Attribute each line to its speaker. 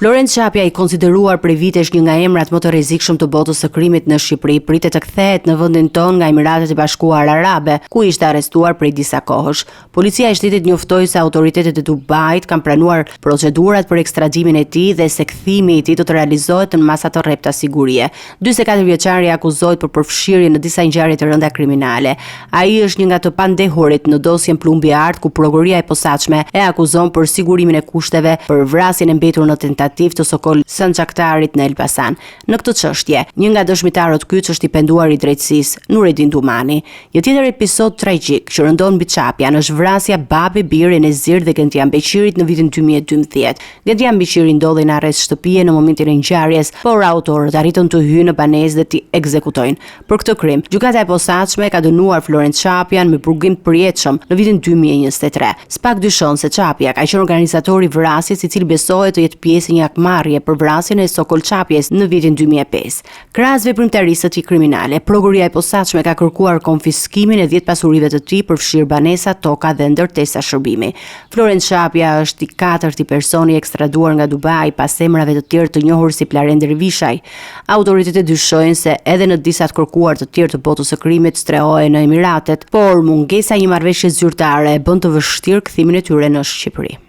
Speaker 1: Florence Çapja, i konsideruar prej vitesh një nga emrat më të rrezikshëm të botës së krimit në Shqipëri, pritet të kthehet në vendin tonë nga Emiratet e Bashkuara Arabe, ku ishte arrestuar prej disa kohësh. Policia e shtetit njoftoi se autoritetet e Dubait kanë pranuar procedurat për ekstradimin e tij dhe se kthimi i tij do të realizohet në masa të rrepta sigurie. 44 vjeçari akuzohet për përfshirje në disa ngjarje të rënda kriminale. Ai është një nga të pandehurit në dosjen Plumbi Art, ku prokuroria e posaçme e akuzon për sigurimin e kushteve për vrasjen e mbetur në tentativë të Sokol Sanxhaktarit në Elbasan. Në këtë çështje, një nga dëshmitarët kyç është i penduar i drejtësisë, Nureddin Dumani. Një tjetër episod tragjik që rëndon mbi Çapjan është vrasja babi, biri, Nezir dhe Gentian Beqirit në vitin 2012. Gentian Beqiri ndodhej në arrest shtëpie në momentin e ngjarjes, por autorët arritën të hyjnë në banesë dhe t'i ekzekutojnë. Për këtë krim, gjykata e posaçme ka dënuar Florence Çapjan me burgim të përjetshëm në vitin 2023. Spak dyshon se Çapja ka qenë organizatori i vrasjes, i cili besohet të jetë pjesë një akmarrje për vrasjen e Sokol Çapjes në vitin 2005. Krahas veprimtarisë së tij kriminale, prokuroria e posaçme ka kërkuar konfiskimin e 10 pasurive të tij, përfshir banesa, toka dhe ndërtesa shërbimi. Florence Çapja është i katërti personi ekstraduar nga Dubai pas emrave të tjerë të njohur si Plarender Vishaj. Autoritetet dyshojnë se edhe në disa të kërkuar të tjerë të botës së krimit strehohen në Emiratet, por mungesa e një marrëveshje zyrtare e bën të vështirë kthimin e tyre në Shqipëri.